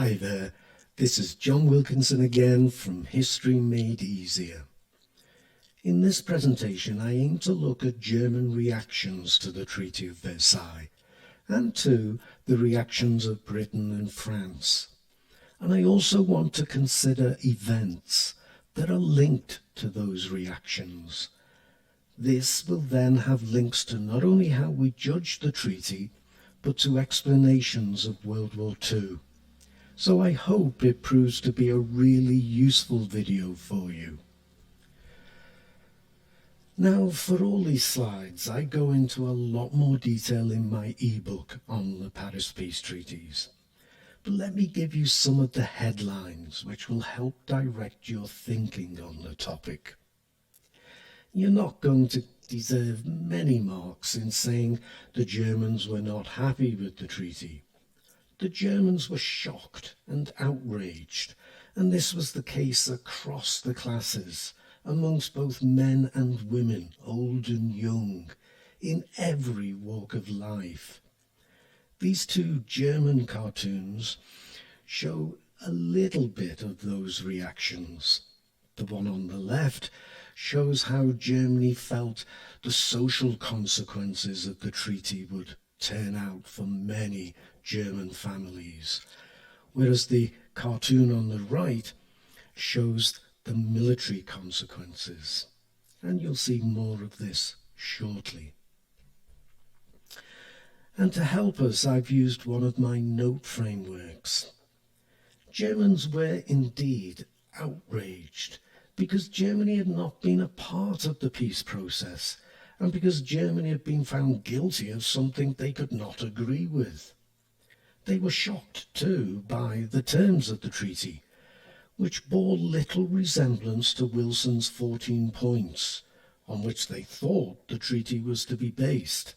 Hi there, this is John Wilkinson again from History Made Easier. In this presentation I aim to look at German reactions to the Treaty of Versailles and to the reactions of Britain and France. And I also want to consider events that are linked to those reactions. This will then have links to not only how we judge the treaty, but to explanations of World War II. So I hope it proves to be a really useful video for you. Now, for all these slides, I go into a lot more detail in my ebook on the Paris Peace Treaties. But let me give you some of the headlines which will help direct your thinking on the topic. You're not going to deserve many marks in saying the Germans were not happy with the treaty. The Germans were shocked and outraged, and this was the case across the classes, amongst both men and women, old and young, in every walk of life. These two German cartoons show a little bit of those reactions. The one on the left shows how Germany felt the social consequences of the treaty would turn out for many German families, whereas the cartoon on the right shows the military consequences. And you'll see more of this shortly. And to help us, I've used one of my note frameworks. Germans were indeed outraged because Germany had not been a part of the peace process and because Germany had been found guilty of something they could not agree with. They were shocked too by the terms of the treaty, which bore little resemblance to Wilson's 14 points, on which they thought the treaty was to be based.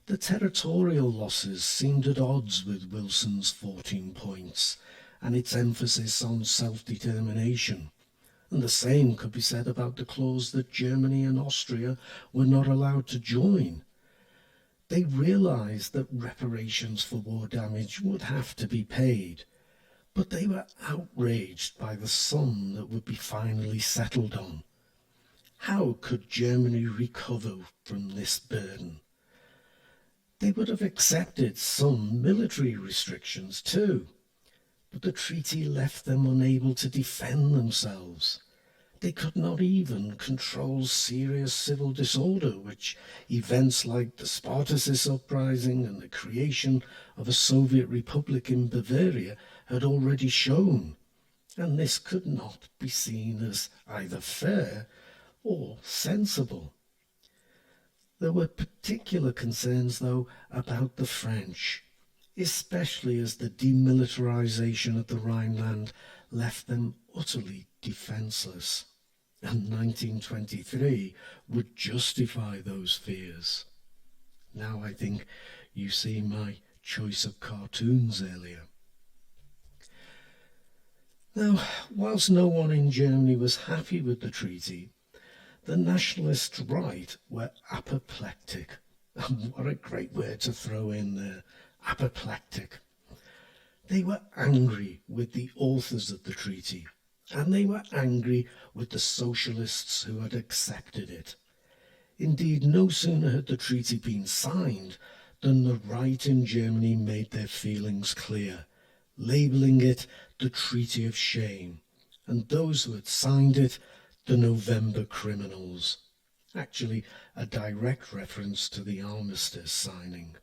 The territorial losses seemed at odds with Wilson's 14 points and its emphasis on self-determination. And the same could be said about the clause that Germany and Austria were not allowed to join. They realized that reparations for war damage would have to be paid, but they were outraged by the sum that would be finally settled on. How could Germany recover from this burden? They would have accepted some military restrictions too, but the treaty left them unable to defend themselves. They could not even control serious civil disorder, which events like the Spartacus uprising and the creation of a Soviet Republic in Bavaria had already shown, and this could not be seen as either fair or sensible. There were particular concerns, though, about the French, especially as the demilitarization of the Rhineland left them utterly defenseless, and 1923 would justify those fears. Now I think you see my choice of cartoons earlier. Now, whilst no one in Germany was happy with the treaty, the nationalist right were apoplectic. And what a great word to throw in there, apoplectic. They were angry with the authors of the treaty, and they were angry with the socialists who had accepted it. Indeed, no sooner had the treaty been signed than the right in Germany made their feelings clear, labelling it the Treaty of Shame, and those who had signed it the November criminals. Actually, a direct reference to the armistice signing.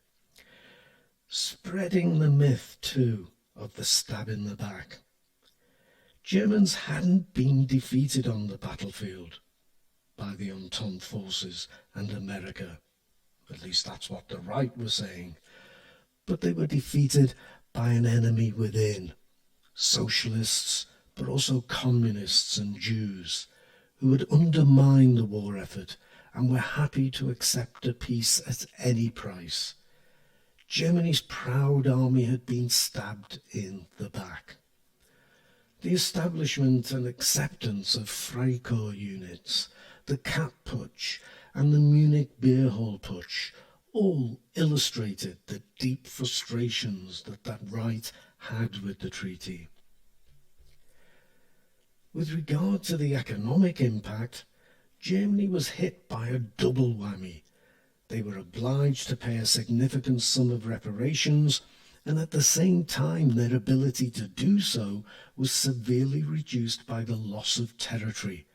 Spreading the myth, too, of the stab in the back. Germans hadn't been defeated on the battlefield by the Entente forces and America. At least that's what the right were saying. But they were defeated by an enemy within, socialists, but also communists and Jews, who had undermined the war effort and were happy to accept a peace at any price. Germany's proud army had been stabbed in the back. The establishment and acceptance of Freikorps units, the Cat Putsch and the Munich beer hall putsch all illustrated the deep frustrations that right had with the treaty. With regard to the economic impact, Germany was hit by a double whammy. They were obliged to pay a significant sum of reparations, and at the same time their ability to do so was severely reduced by the loss of territory.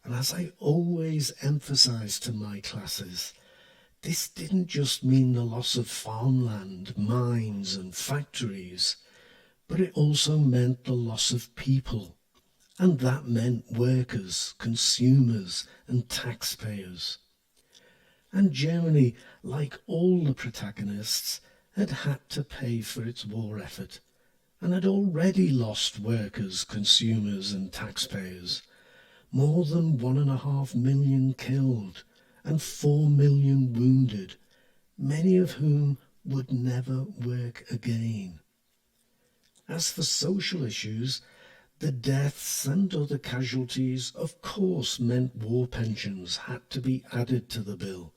And as I always emphasize to my classes, this didn't just mean the loss of farmland, mines and factories, but it also meant the loss of people. And that meant workers, consumers and taxpayers. And Germany, like all the protagonists, had had to pay for its war effort, and had already lost workers, consumers and taxpayers. More than 1.5 million killed and 4 million wounded, many of whom would never work again. As for social issues, the deaths and other casualties of course meant war pensions had to be added to the bill,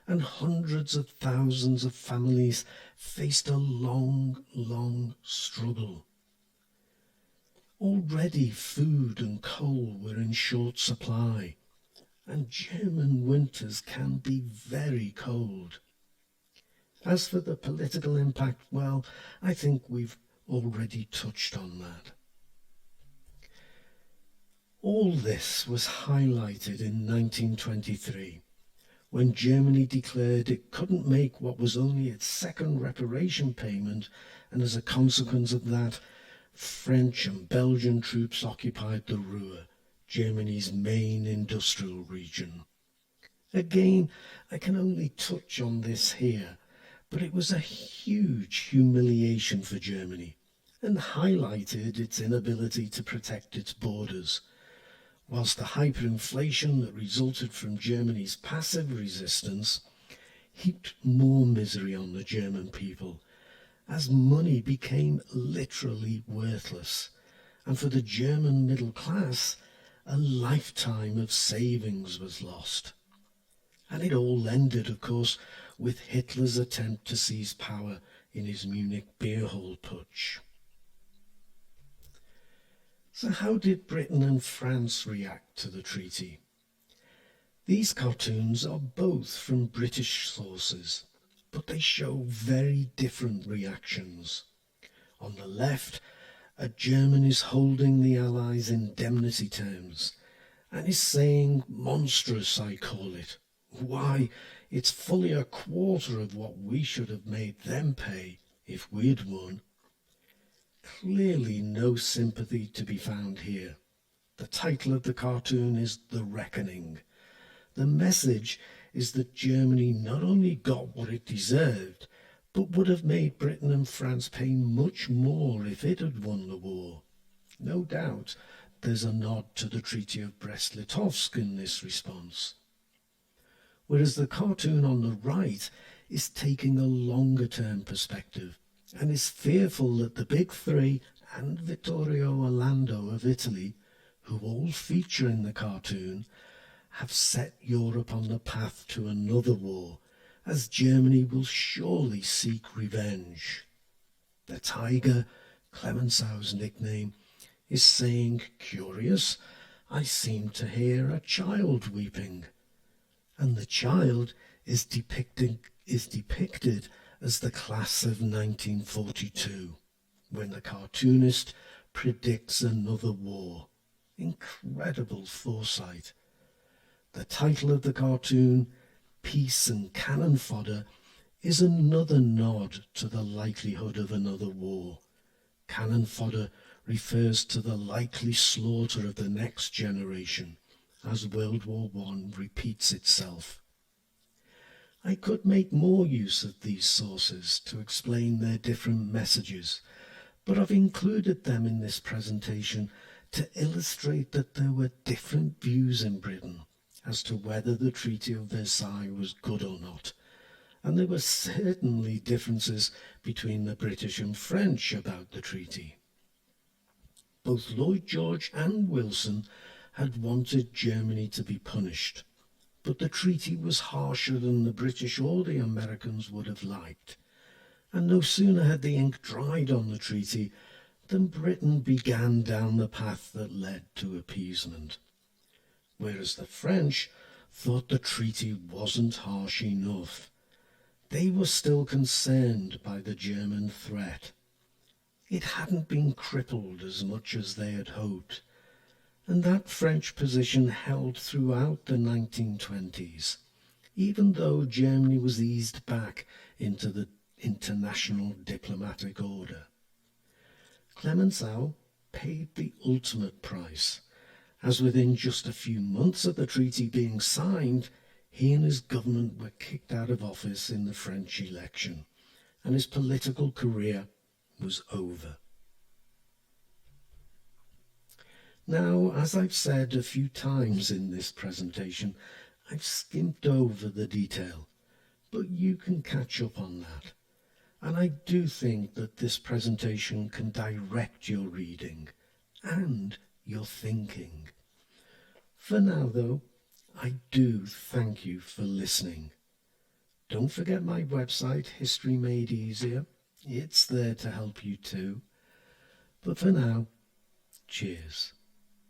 and hundreds of thousands of families faced a long struggle. Already food and coal were in short supply, and German winters can be very cold. As for the political impact, well, I think we've already touched on that. All this was highlighted in 1923, when Germany declared it couldn't make what was only its second reparation payment, and as a consequence of that, French and Belgian troops occupied the Ruhr, Germany's main industrial region. Again, I can only touch on this here, but it was a huge humiliation for Germany and highlighted its inability to protect its borders, whilst the hyperinflation that resulted from Germany's passive resistance heaped more misery on the German people, as money became literally worthless, and for the German middle class, a lifetime of savings was lost. And it all ended, of course, with Hitler's attempt to seize power in his Munich beer hall putsch. So how did Britain and France react to the treaty? These cartoons are both from British sources, but they show very different reactions. On the left, a German is holding the Allies' indemnity terms and is saying, "Monstrous, I call it. Why, it's fully a quarter of what we should have made them pay if we'd won." Clearly no sympathy to be found here. The title of the cartoon is The Reckoning. The message is that Germany not only got what it deserved, but would have made Britain and France pay much more if it had won the war. No doubt there's a nod to the Treaty of Brest-Litovsk in this response. Whereas the cartoon on the right is taking a longer-term perspective and is fearful that the Big Three and Vittorio Orlando of Italy, who all feature in the cartoon, have set Europe on the path to another war, as Germany will surely seek revenge. The tiger, Clemenceau's nickname, is saying, "Curious, I seem to hear a child weeping." And the child is depicted as the class of 1942, when the cartoonist predicts another war. Incredible foresight. The title of the cartoon, Peace and Cannon Fodder, is another nod to the likelihood of another war. Cannon fodder refers to the likely slaughter of the next generation as World War I repeats itself. I could make more use of these sources to explain their different messages, but I've included them in this presentation to illustrate that there were different views in Britain as to whether the Treaty of Versailles was good or not, and there were certainly differences between the British and French about the treaty. Both Lloyd George and Wilson had wanted Germany to be punished, but the treaty was harsher than the British or the Americans would have liked, And no sooner had the ink dried on the treaty than Britain began down the path that led to appeasement, whereas the French thought the treaty wasn't harsh enough. They were still concerned by the German threat. It hadn't been crippled as much as they had hoped, and that French position held throughout the 1920s, even though Germany was eased back into the international diplomatic order. Clemenceau paid the ultimate price, as within just a few months of the treaty being signed, he and his government were kicked out of office in the French election, and his political career was over. Now, as I've said a few times in this presentation, I've skimmed over the detail, but you can catch up on that. And I do think that this presentation can direct your reading and your thinking. For now, though, I do thank you for listening. Don't forget my website, History Made Easier. It's there to help you too. But for now, cheers.